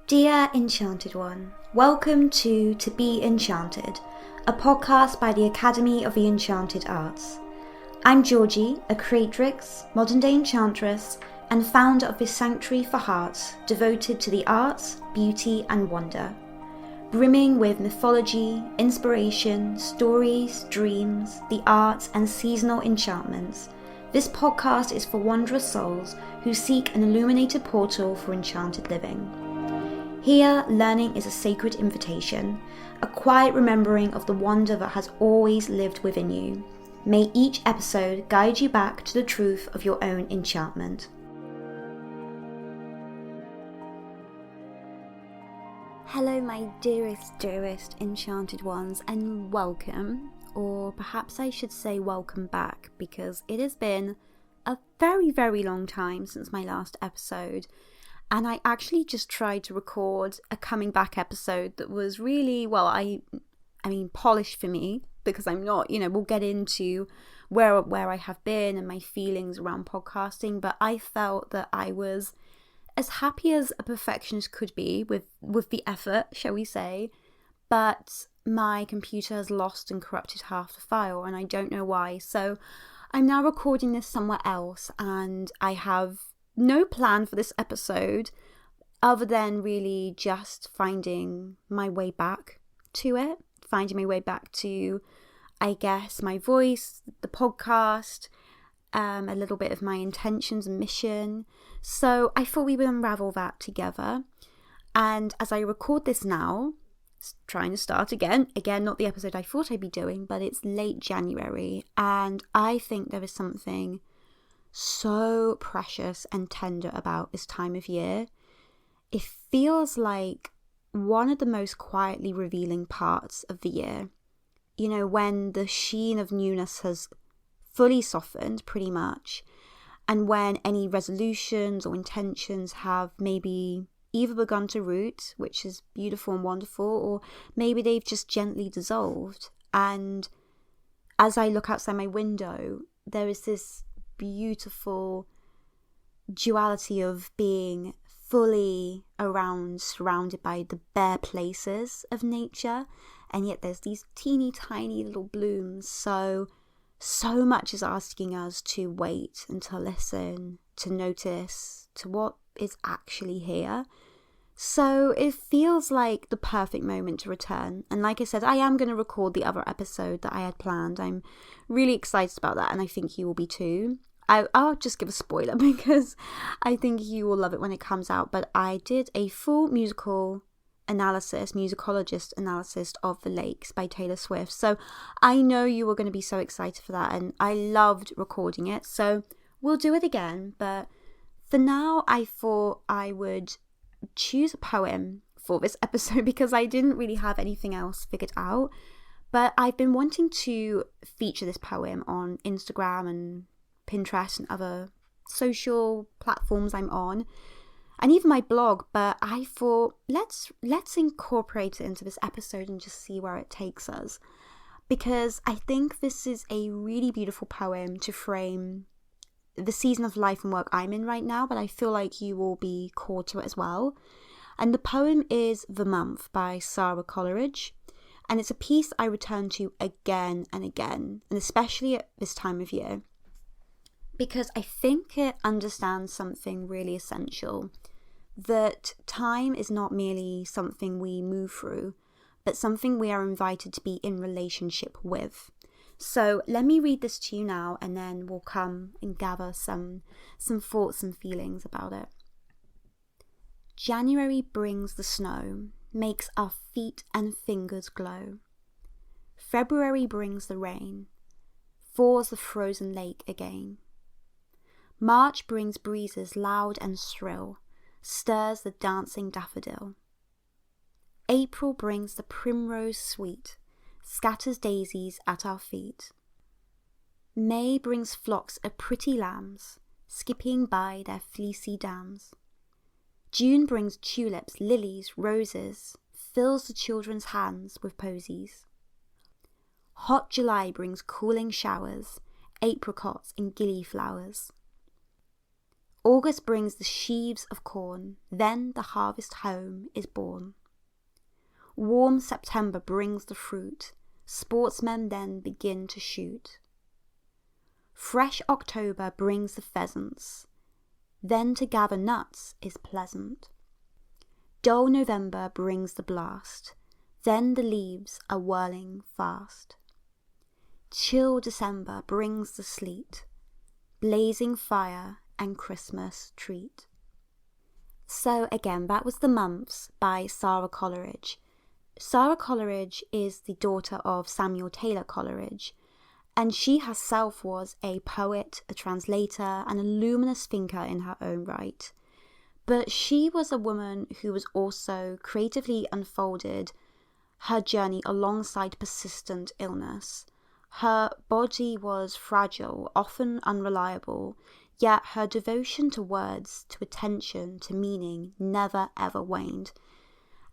Dear Enchanted One, welcome to Be Enchanted, a podcast by the Academy of the Enchanted Arts. I'm Georgie, a creatrix, modern-day enchantress, and founder of this sanctuary for hearts devoted to the arts, beauty, and wonder. Brimming with mythology, inspiration, stories, dreams, the arts, and seasonal enchantments, this podcast is for wondrous souls who seek an illuminated portal for enchanted living. Here, learning is a sacred invitation, a quiet remembering of the wonder that has always lived within you. May each episode guide you back to the truth of your own enchantment. Hello, my dearest enchanted ones, and welcome, or perhaps I should say welcome back, because it has been a very long time since my last episode. And I actually just tried to record a coming back episode that was really, I mean, polished for me, because I'm not, we'll get into where I have been and my feelings around podcasting, but I felt that I was as happy as a perfectionist could be with the effort, shall we say, but my computer has lost and corrupted half the file, and I don't know why. So I'm now recording this somewhere else, and I have no plan for this episode other than really just finding my way back to it, finding my way back to, I guess, my voice, the podcast, a little bit of my intentions and mission. So I thought we would unravel that together. And as I record this now, trying to start again, not the episode I thought I'd be doing, but it's late January, and I think there is something so precious and tender about this time of year. It feels like one of the most quietly revealing parts of the year. When the sheen of newness has fully softened pretty much, and when any resolutions or intentions have maybe either begun to root, which is beautiful and wonderful, or maybe they've just gently dissolved. And as I look outside my window, there is this beautiful duality of being fully surrounded by the bare places of nature, and yet there's these teeny tiny little blooms. So much is asking us to wait and to listen, to notice, to what is actually here. So it feels like the perfect moment to return. And like I said, I am going to record the other episode that I had planned. I'm really excited about that, and I think you will be too. I'll just give a spoiler because I think you will love it when it comes out. But I did a full musicologist analysis of The Lakes by Taylor Swift. So I know you were going to be so excited for that, and I loved recording it. So we'll do it again. But for now, I thought I would choose a poem for this episode because I didn't really have anything else figured out. But I've been wanting to feature this poem on Instagram and Pinterest and other social platforms I'm on, and even my blog, but I thought let's incorporate it into this episode and just see where it takes us, because I think this is a really beautiful poem to frame the season of life and work I'm in right now, but I feel like you will be called to it as well. And the poem is The Month by Sara Coleridge, and it's a piece I return to again and again, and especially at this time of year, because I think it understands something really essential, that time is not merely something we move through, but something we are invited to be in relationship with. So let me read this to you now, and then we'll come and gather some thoughts and feelings about it. January brings the snow, makes our feet and fingers glow. February brings the rain, thaws the frozen lake again. March brings breezes loud and shrill, stirs the dancing daffodil. April brings the primrose sweet, scatters daisies at our feet. May brings flocks of pretty lambs, skipping by their fleecy dams. June brings tulips, lilies, roses, fills the children's hands with posies. Hot July brings cooling showers, apricots and gillyflowers. August brings the sheaves of corn, then the harvest home is born. Warm September brings the fruit, sportsmen then begin to shoot. Fresh October brings the pheasants, then to gather nuts is pleasant. Dull November brings the blast, then the leaves are whirling fast. Chill December brings the sleet, blazing fire and Christmas treat. So again, that was The Months by Sara Coleridge. Sara Coleridge is the daughter of Samuel Taylor Coleridge, and she herself was a poet, a translator, and a luminous thinker in her own right. But she was a woman who was also creatively unfolded her journey alongside persistent illness. Her body was fragile, often unreliable, yet her devotion to words, to attention, to meaning never ever waned.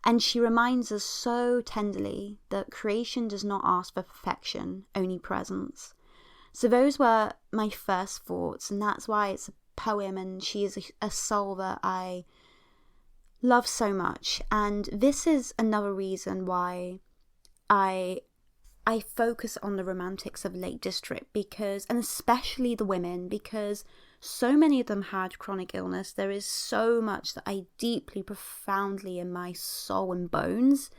And she reminds us so tenderly that creation does not ask for perfection, only presence. So those were my first thoughts, and that's why it's a poem, and she is a soul that I love so much. And this is another reason why I focus on the romantics of Lake District, because, and especially the women, because so many of them had chronic illness. There is so much that I deeply, profoundly in my soul and bones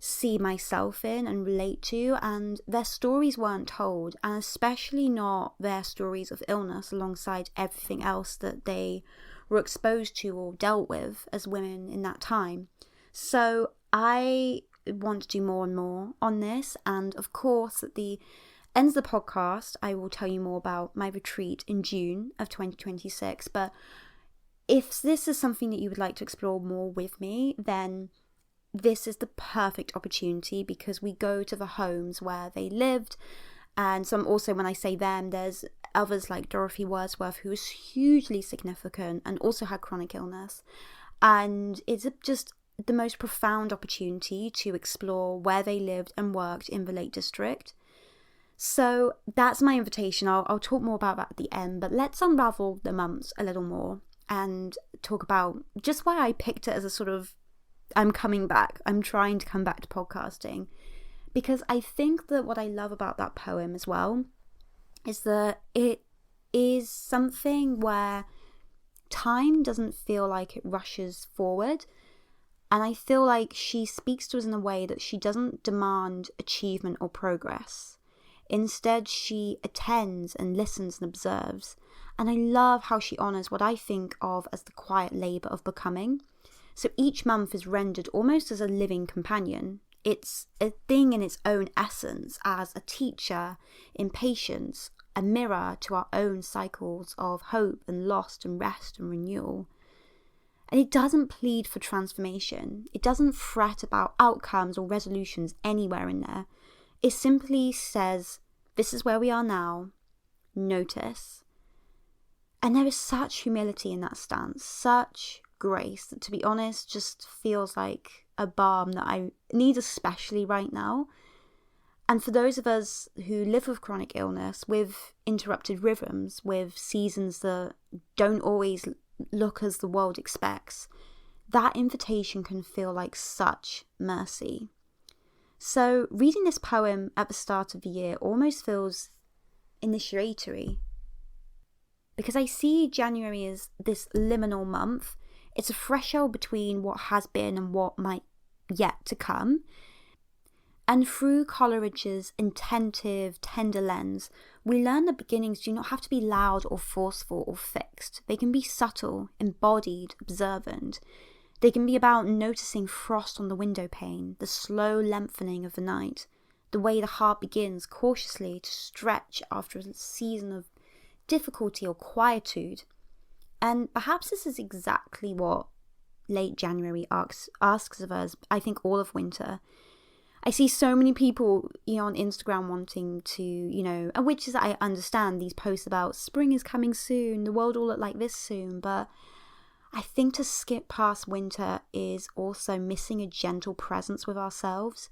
see myself in and relate to, and their stories weren't told, and especially not their stories of illness alongside everything else that they were exposed to or dealt with as women in that time. So I want to do more and more on this, and of course at the end of the podcast I will tell you more about my retreat in June of 2026. But if this is something that you would like to explore more with me, then this is the perfect opportunity, because we go to the homes where they lived. And some, also when I say them, there's others like Dorothy Wordsworth, who was hugely significant and also had chronic illness, and it's just the most profound opportunity to explore where they lived and worked in the Lake District. So that's my invitation. I'll talk more about that at the end, but let's unravel The Months a little more and talk about just why I picked it as a sort of, I'm coming back. I'm trying to come back to podcasting, because I think that what I love about that poem as well is that it is something where time doesn't feel like it rushes forward. And I feel like she speaks to us in a way that she doesn't demand achievement or progress. Instead, she attends and listens and observes. And I love how she honours what I think of as the quiet labour of becoming. So each month is rendered almost as a living companion. It's a thing in its own essence, as a teacher in patience, a mirror to our own cycles of hope and loss and rest and renewal. And it doesn't plead for transformation. It doesn't fret about outcomes or resolutions anywhere in there. It simply says, this is where we are now. Notice. And there is such humility in that stance, such grace, that to be honest just feels like a balm that I need especially right now. And for those of us who live with chronic illness, with interrupted rhythms, with seasons that don't always look as the world expects, that invitation can feel like such mercy. So reading this poem at the start of the year almost feels initiatory, because I see January as this liminal month. It's a threshold between what has been and what might yet to come. And through Coleridge's attentive, tender lens, we learn that beginnings do not have to be loud or forceful or fixed. They can be subtle, embodied, observant. They can be about noticing frost on the window pane, the slow lengthening of the night, the way the heart begins cautiously to stretch after a season of difficulty or quietude. And perhaps this is exactly what late January asks of us, I think all of winter. I see so many people, on Instagram wanting to, which is, I understand these posts about spring is coming soon, the world will look like this soon, but I think to skip past winter is also missing a gentle presence with ourselves.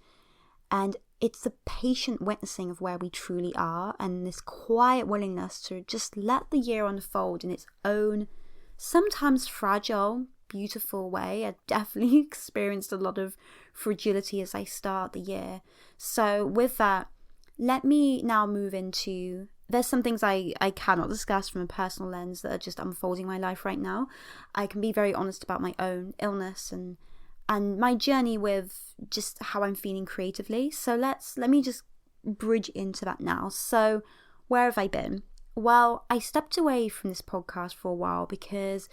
And it's the patient witnessing of where we truly are, and this quiet willingness to just let the year unfold in its own sometimes fragile, beautiful way. I definitely experienced a lot of fragility as I start the year. So with that, let me now move into, there's some things I cannot discuss from a personal lens that are just unfolding in my life right now. I can be very honest about my own illness and my journey with just how I'm feeling creatively. So let me just bridge into that now. So where have I been? Well, I stepped away from this podcast for a while because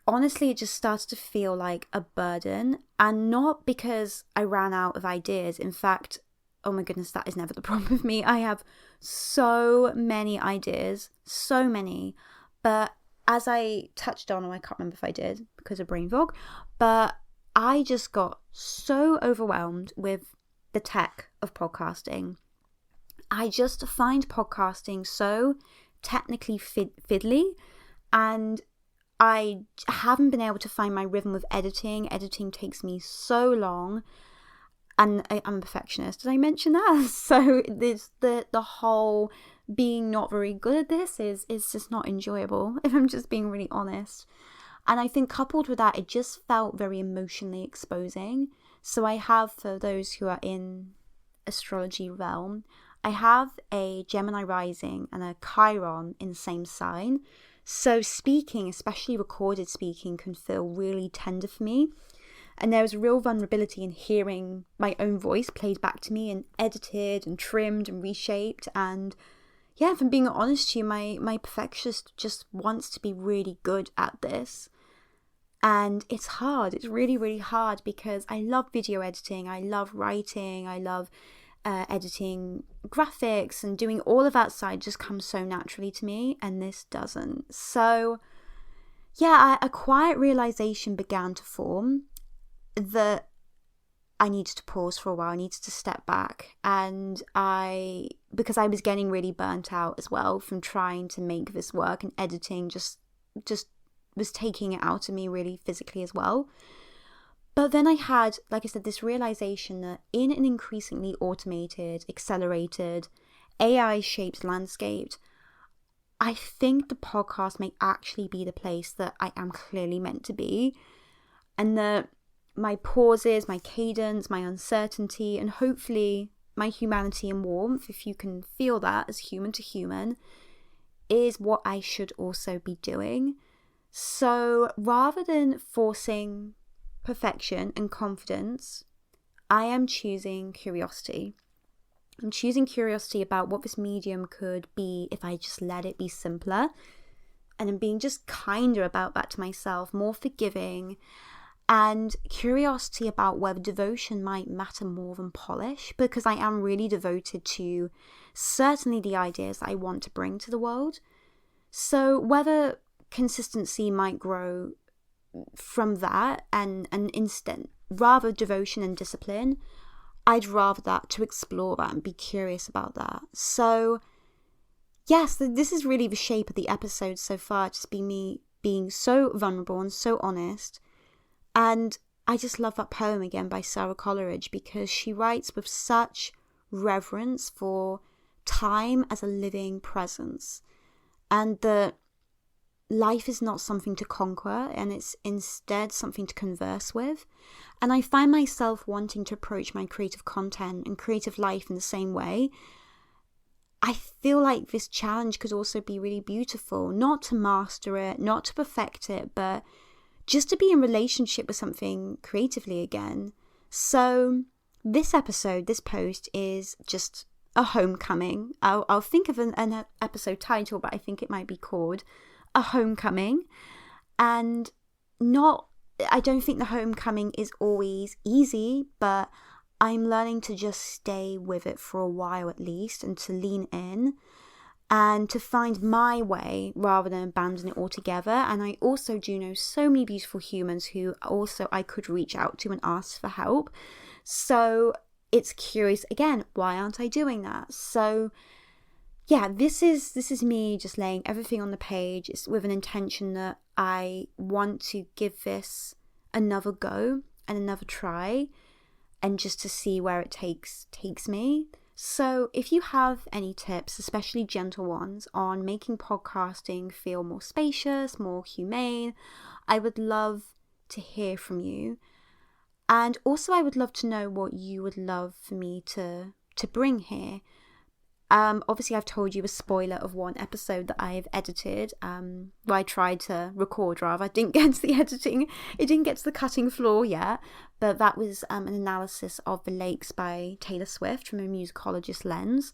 honestly, it just started to feel like a burden, and not because I ran out of ideas. In fact, oh my goodness, that is never the problem with me. I have so many ideas, so many, but as I touched on, or I can't remember if I did because of brain fog, but I just got so overwhelmed with the tech of podcasting. I just find podcasting so technically fiddly, and I haven't been able to find my rhythm with editing. Editing takes me so long, and I'm a perfectionist. Did I mention that? So this the whole being not very good at this is just not enjoyable, if I'm just being really honest. And I think coupled with that, it just felt very emotionally exposing. So I have, for those who are in astrology realm, I have a Gemini rising and a Chiron in the same sign. So speaking, especially recorded speaking, can feel really tender for me. And there was a real vulnerability in hearing my own voice played back to me and edited and trimmed and reshaped. And yeah, if I'm being honest to you, my perfectionist just wants to be really good at this. And it's hard. It's really, really hard because I love video editing. I love writing. I love editing graphics, and doing all of that side just comes so naturally to me, and this doesn't. So yeah, a quiet realization began to form that I needed to pause for a while. I needed to step back, and because I was getting really burnt out as well from trying to make this work, and editing just was taking it out of me really physically as well. But then I had, like I said, this realization that in an increasingly automated, accelerated, AI-shaped landscape, I think the podcast may actually be the place that I am clearly meant to be. And that my pauses, my cadence, my uncertainty, and hopefully my humanity and warmth, if you can feel that as human to human, is what I should also be doing. So rather than forcing perfection and confidence, I am choosing curiosity. I'm choosing curiosity about what this medium could be if I just let it be simpler. And I'm being just kinder about that to myself, more forgiving, and curiosity about whether devotion might matter more than polish, because I am really devoted to certainly the ideas that I want to bring to the world. So whether consistency might grow from that and instant, rather devotion and discipline, I'd rather that, to explore that and be curious about that. So yes, this is really the shape of the episode so far, just be me being so vulnerable and so honest. And I just love that poem again by Sara Coleridge, because she writes with such reverence for time as a living presence, and that life is not something to conquer, and it's instead something to converse with. And I find myself wanting to approach my creative content and creative life in the same way. I feel like this challenge could also be really beautiful, not to master it, not to perfect it, but just to be in relationship with something creatively again. So this episode, this post is just a homecoming. I'll think of an episode title, but I think it might be called A Homecoming. And I don't think the homecoming is always easy, but I'm learning to just stay with it for a while at least, and to lean in and to find my way rather than abandon it altogether. And I also do know so many beautiful humans who also I could reach out to and ask for help. So it's curious again, why aren't I doing that? So yeah, this is me just laying everything on the page. It's with an intention that I want to give this another go and another try, and just to see where it takes me. So if you have any tips, especially gentle ones, on making podcasting feel more spacious, more humane, I would love to hear from you. And also I would love to know what you would love for me to bring here. Obviously I've told you a spoiler of one episode that I've edited, I tried to record rather. I didn't get to the editing, it didn't get to the cutting floor yet, but that was an analysis of The Lakes by Taylor Swift from a musicologist lens,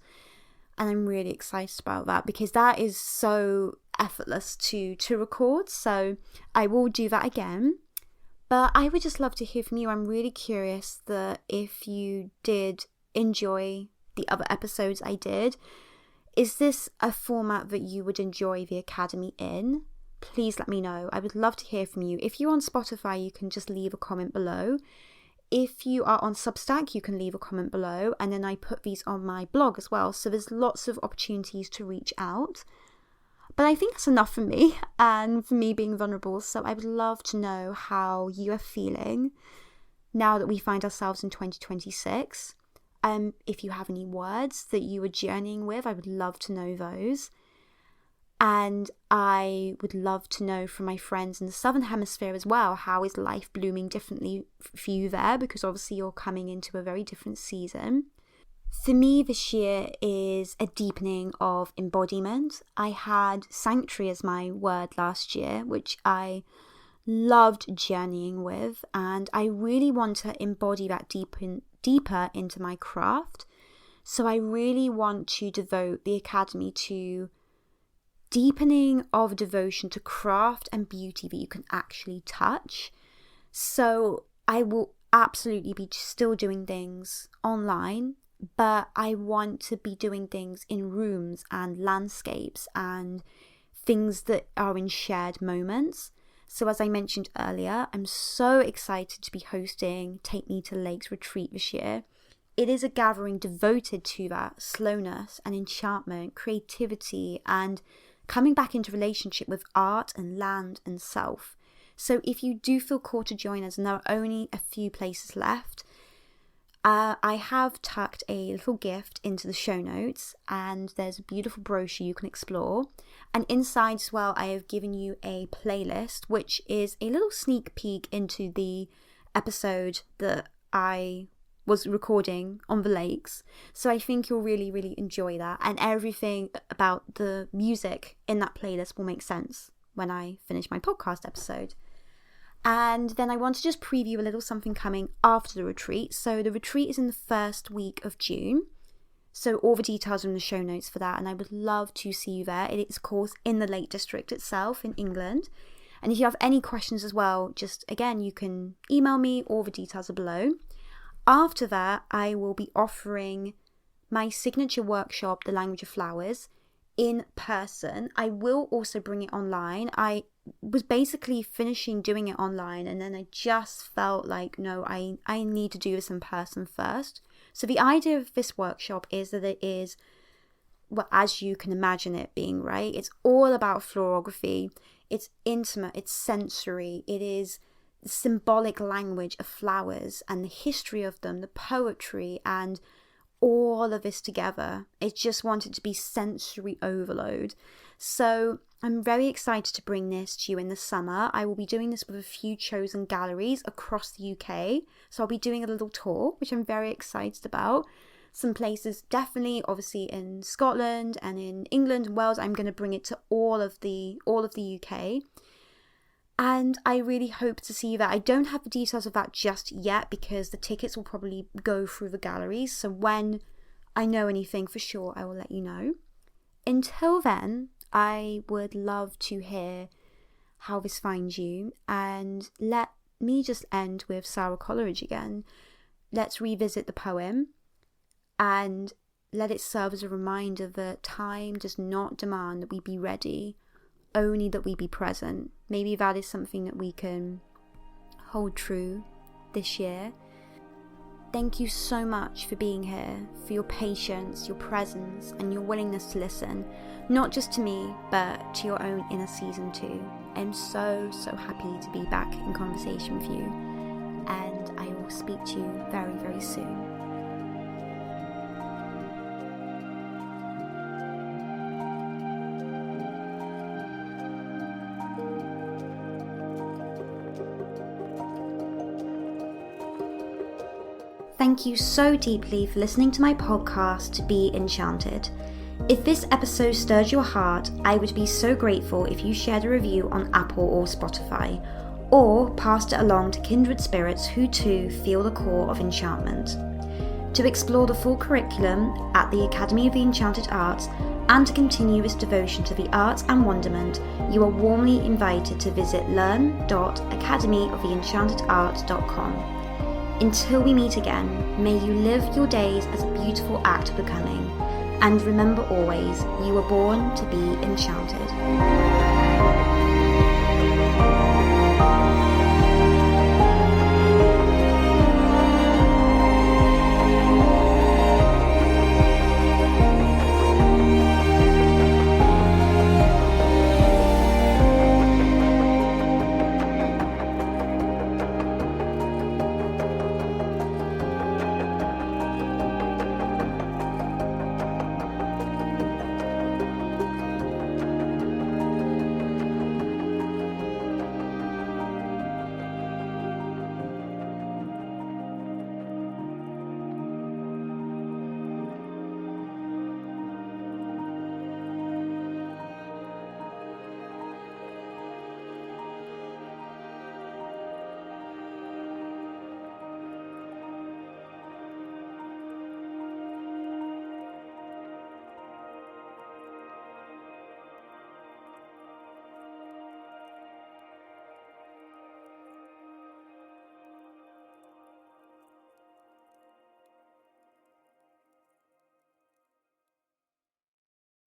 and I'm really excited about that because that is so effortless to record, so I will do that again. But I would just love to hear from you. I'm really curious that if you did enjoy the other episodes I did, is this a format that you would enjoy the Academy in? Please let me know. I would love to hear from you. If you're on Spotify, you can just leave a comment below. If you are on Substack, you can leave a comment below, and then I put these on my blog as well, so there's lots of opportunities to reach out. But I think that's enough for me and for me being vulnerable, so I would love to know how you are feeling now that we find ourselves in 2026. If you have any words that you are journeying with, I would love to know those. And I would love to know from my friends in the Southern Hemisphere as well, how is life blooming differently for you there? Because obviously you're coming into a very different season. For me, this year is a deepening of embodiment. I had sanctuary as my word last year, which I loved journeying with, and I really want to embody that deeper into my craft. So I really want to devote the Academy to deepening of devotion to craft and beauty that you can actually touch. So I will absolutely be still doing things online, but I want to be doing things in rooms and landscapes and things that are in shared moments. So as I mentioned earlier, I'm so excited to be hosting Take Me to Lakes retreat this year. It is a gathering devoted to that slowness and enchantment, creativity, and coming back into relationship with art and land and self. So if you do feel called to join us, and there are only a few places left, I have tucked a little gift into the show notes, and there's a beautiful brochure you can explore. And inside as well, I have given you a playlist, which is a little sneak peek into the episode that I was recording on the lakes. So I think you'll really, really enjoy that. And everything about the music in that playlist will make sense when I finish my podcast episode. And then I want to just preview a little something coming after the retreat. So the retreat is in the first week of June. So all the details are in the show notes for that. And I would love to see you there. It is, of course, in the Lake District itself in England. And if you have any questions as well, just again, you can email me. All the details are below. After that, I will be offering my signature workshop, The Language of Flowers, in person. I will also bring it online. I was basically finishing doing it online, and then I just felt like, no, I need to do this in person first. So the idea of this workshop is that it is, well, as you can imagine it being, right? It's all about florography. It's intimate, it's sensory, it is the symbolic language of flowers and the history of them, the poetry, and all of this together. It just wanted to be sensory overload. So I'm very excited to bring this to you in the summer. I will be doing this with a few chosen galleries across the UK. So I'll be doing a little tour, which I'm very excited about. Some places, definitely, obviously in Scotland and in England and Wales. I'm going to bring it to all of the UK. And I really hope to see that. I don't have the details of that just yet because the tickets will probably go through the galleries. So when I know anything for sure, I will let you know. Until then, I would love to hear how this finds you. And let me just end with Sara Coleridge again. Let's revisit the poem and let it serve as a reminder that time does not demand that we be ready, only that we be present. Maybe that is something that we can hold true this year. Thank you so much for being here, for your patience, your presence, and your willingness to listen, not just to me, but to your own inner season too. I'm so happy to be back in conversation with you, and I will speak to you very, very soon. thank you so deeply for listening to my podcast, To Be Enchanted. If this episode stirred your heart, I would be so grateful if you shared a review on Apple or Spotify, or passed it along to kindred spirits who too feel the core of enchantment. To explore the full curriculum at the Academy of the Enchanted Arts and to continue this devotion to the arts and wonderment, you are warmly invited to visit learn.academyoftheenchantedarts.com. Until we meet again, may you live your days as a beautiful act of becoming, and remember always, you were born to be enchanted.